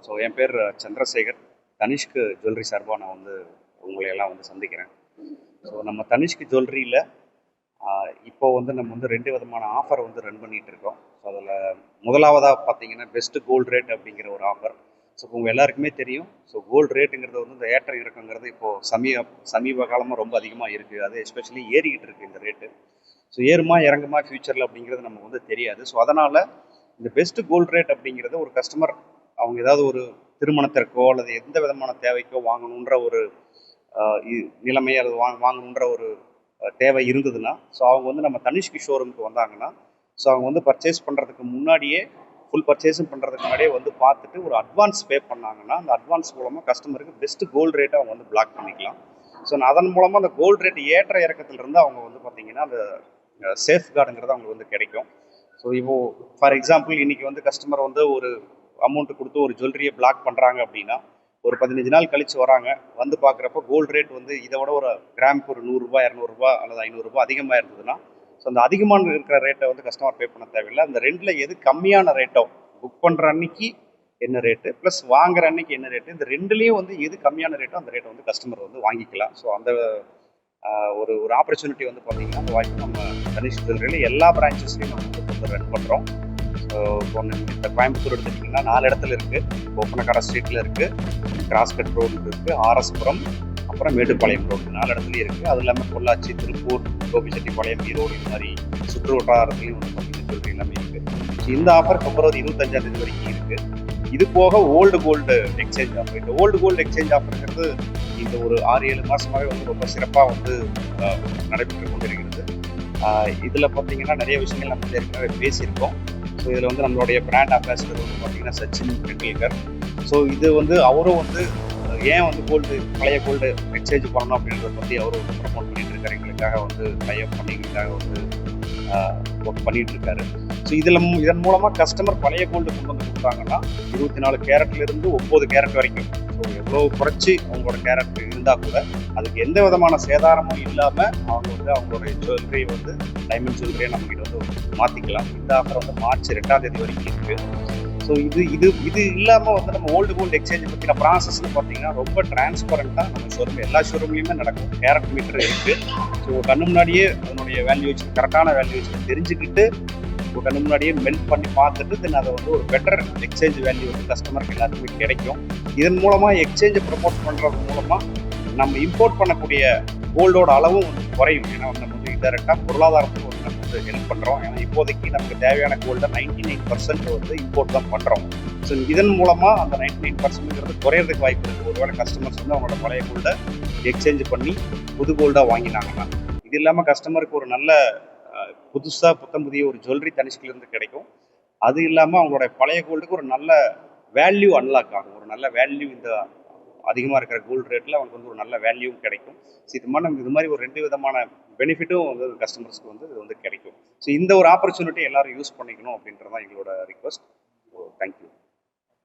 So என் பேர் Chandrasekhar. Tanishq jewellery சார்பாக நான் வந்து உங்களையெல்லாம் வந்து சந்திக்கிறேன். ஸோ நம்ம தனிஷ்க் ஜுவல்லரியில் இப்போ வந்து நம்ம வந்து 2 விதமான ஆஃபர் வந்து ரன் பண்ணிகிட்டு இருக்கோம். ஸோ அதில் முதலாவதாக பார்த்தீங்கன்னா பெஸ்ட்டு கோல்டு ரேட் அப்படிங்கிற ஒரு ஆஃபர். ஸோ உங்கள் எல்லாருக்குமே தெரியும். ஸோ கோல்டு ரேட்டுங்கிறது வந்து இந்த ஏற்ற இறக்கங்கிறது இப்போது சமீப காலமாக ரொம்ப அதிகமாக இருக்குது. அது எஸ்பெஷலி ஏறிக்கிட்டு இருக்குது இந்த ரேட்டு. ஸோ ஏறுமா இறங்குமா ஃப்யூச்சரில் அப்படிங்கிறது நமக்கு வந்து தெரியாது. ஸோ அதனால் இந்த பெஸ்ட் கோல்டு ரேட் அப்படிங்கிறது ஒரு கஸ்டமர் அவங்க ஏதாவது ஒரு திருமணத்திற்கோ அல்லது எந்த விதமான தேவைக்கோ வாங்கணுன்ற ஒரு நிலைமை அல்லது வாங்கணுன்ற ஒரு தேவை இருந்ததுன்னா, ஸோ அவங்க வந்து நம்ம தனிஷ்க் ஷோரூமுக்கு வந்தாங்கன்னா, ஸோ அவங்க வந்து பர்ச்சேஸ் பண்ணுறதுக்கு முன்னாடியே ஃபுல் பர்ச்சேஸும் பண்ணுறதுக்கு முன்னாடியே வந்து பார்த்துட்டு ஒரு அட்வான்ஸ் பே பண்ணாங்கன்னா, அந்த அட்வான்ஸ் மூலமாக கஸ்டமருக்கு பெஸ்ட்டு கோல்டு ரேட்டை அவங்க வந்து பிளாக் பண்ணிக்கலாம். ஸோ அதன் மூலமாக அந்த கோல்டு ரேட் ஏற்ற இறக்கத்திலிருந்து அவங்க வந்து பார்த்திங்கன்னா அந்த சேஃப் கார்டுங்கிறது அவங்களுக்கு வந்து கிடைக்கும். ஸோ இப்போது ஃபார் எக்ஸாம்பிள் இன்றைக்கி வந்து கஸ்டமர் வந்து ஒரு அமௌண்ட்டு கொடுத்து ஒரு ஜுவல்லரியை பிளாக் பண்ணுறாங்க அப்படின்னா, ஒரு 15 நாள் கழித்து வராங்க. வந்து பார்க்குறப்போ கோல்டு ரேட் வந்து இதை விட ஒரு கிராமுக்கு ஒரு ₹100 200 அல்லது ₹500 அதிகமாக இருந்ததுன்னா, ஸோ அந்த அதிகமாக இருக்கிற ரேட்டை வந்து கஸ்டமர் பே பண்ண தேவையில்லை. அந்த ரெண்டில் எது கம்மியான ரேட்டோ, புக் பண்ணுற அன்னைக்கு என்ன ரேட்டு ப்ளஸ் வாங்குற அன்னைக்கு என்ன ரேட்டு, இந்த ரெண்டுலேயும் வந்து எது கம்மியான ரேட்டோ அந்த ரேட்டை வந்து கஸ்டமர் வந்து வாங்கிக்கலாம். ஸோ அந்த ஒரு ஆப்பர்ச்சுனிட்டி வந்து பார்த்தீங்கன்னா அந்த வாய்ப்பு நம்ம தனிஷ்க் ஜுவல்லரியில் எல்லா பிரான்ச்சஸ்லையும் நம்ம வந்து ரன் பண்ணுறோம். ஸோ இப்போ கோயம்புத்தூர் எடுத்துட்டிங்கன்னா 4 இடத்துல இருக்குது. ஒப்பனக்கார ஸ்ட்ரீட்டில் இருக்குது, கிராஸ்கட் ரோடு இருக்குது, ஆர்எஸ்புரம், அப்புறம் மேட்டுப்பாளையம் ரோடு 4 இடத்துலையும் இருக்குது. அது இல்லாமல் பொள்ளாச்சி, திருப்பூர், கோபிச்செட்டிப்பாளையம், ஈரோடு இந்த மாதிரி சுற்று வட்டாரத்துலையும் வந்து பார்த்தீங்கன்னா ஜுவல்லரி எல்லாமே இருக்குது. ஸோ இந்த ஆஃபர் பிப்ரவரி 25ஆம் தேதி வரைக்கும் இருக்குது. இது போக ஓல்டு கோல்டு எக்ஸ்சேஞ்ச் ஆஃபர். இந்த ஓல்டு கோல்டு எக்ஸ்சேஞ்ச் ஆஃபருங்கிறது இந்த ஒரு 6-7 மாதமாகவே வந்து ரொம்ப சிறப்பாக வந்து நடைபெற்று கொண்டிருக்கிறது. இதில் பார்த்தீங்கன்னா நிறைய விஷயங்கள் நம்ம ஏற்கனவே பேசியிருக்கோம். ஸோ இதில் வந்து நம்மளுடைய பிராண்ட் அம்பாசிடர் வந்து பார்த்தீங்கன்னா சச்சின் டெண்டுல்கர். ஸோ இது வந்து அவரும் வந்து ஏன் வந்து பழைய கோல்டு எக்ஸ்சேஞ்ச் பண்ணணும் அப்படின்றத பற்றி அவரும் வந்து ப்ரமோட் பண்ணிட்டு இருக்காரு. எங்களுக்காக வந்து டைப் பண்ணி எங்களுக்காக வந்து ஒர்க் பண்ணிட்டு இருக்காரு. ஸோ இதன் மூலமாக கஸ்டமர் பழைய கோல்டு கொண்டு வந்து கொடுத்தாங்கன்னா 24 கேரட்லேருந்து 9 கேரட் வரைக்கும், ஸோ எவ்வளோ குறைச்சி அவங்களோட கேரட் இருந்தால் கூட அதுக்கு எந்த விதமான சேதாரமும் இல்லாமல் அவங்க வந்து அவங்களுடைய ஜுவல்லரி வந்து டைமண்ட் ஜுவல்லரியை நம்மகிட்ட வந்து மாற்றிக்கலாம். இந்த ஆஃபர் வந்து மார்ச் 2ஆம் தேதி வரைக்கும் இருக்குது. ஸோ இது இல்லாமல் வந்து நம்ம ஓல்டு கோல்டு எக்ஸ்சேஞ்சை பற்றின ப்ராசஸ்ன்னு பார்த்தீங்கன்னா ரொம்ப டிரான்ஸ்பரண்ட்டாக நம்ம ஷோரூம் எல்லா ஷோரூம்லேயுமே நடக்கும். கேரட் மீட்டர் இருக்குது. ஸோ கண்ணு முன்னாடியே அதனுடைய வேல்யூவேஷன் கரெக்டான வேல்யூவேஷன் தெரிஞ்சுக்கிட்டு கண்ணு முன்னாடியே மெல்ட் பண்ணி பார்த்துட்டு தென் அதை வந்து ஒரு பெட்டர் எக்ஸ்சேஞ்ச் வேல்யூ வந்து கஸ்டமருக்கு எல்லாத்துக்குமே கிடைக்கும். இதன் மூலமாக எக்ஸ்சேஞ்சை ப்ரமோட் பண்ணுறது மூலமாக நம்ம இம்போர்ட் பண்ணக்கூடிய கோல்டோட அளவும் வந்து குறையும். ஏன்னா நம்ம வந்து இன்டெரக்டாக பொருளாதாரத்துக்கு வந்து நம்ம வந்து ஹெல்ப் பண்ணுறோம். ஏன்னா இப்போதைக்கு நமக்கு தேவையான கோல்டை 99% வந்து இம்போர்ட் தான் பண்ணுறோம். ஸோ இதன் மூலமாக அந்த 99%ங்கிறது குறையிறதுக்கு வாய்ப்பு இருக்குது. ஒருவேளை கஸ்டமர்ஸ் வந்து அவங்களோட பழைய கோல்டை எக்ஸ்சேஞ்ச் பண்ணி புது கோல்டாக வாங்கினாங்கன்னா. இது இல்லாமல் கஸ்டமருக்கு ஒரு நல்ல புதுசாக புத்தம் புதிய ஒரு ஜுவல்லரி தனிஷ்க்லேருந்து கிடைக்கும். அது இல்லாமல் அவங்களோட பழைய கோல்டுக்கு ஒரு நல்ல வேல்யூ அன்லாக் ஆகும். ஒரு நல்ல வேல்யூ இந்த அதிகமாக இருக்கிற கோல்டு ரேட்டில் அவங்களுக்கு வந்து ஒரு நல்ல வேல்யூவும் கிடைக்கும். ஸோ இது மாதிரி ஒரு 2 விதமான பெனிஃபிட்டும் வந்து கஸ்டமர்ஸ்க்கு வந்து இது வந்து கிடைக்கும். ஸோ இந்த ஒரு ஆப்பர்ச்சுனிட்டி எல்லாரும் யூஸ் பண்ணிக்கணும் அப்படின்றதான் எங்களோட ரிக்வஸ்ட். So thank you.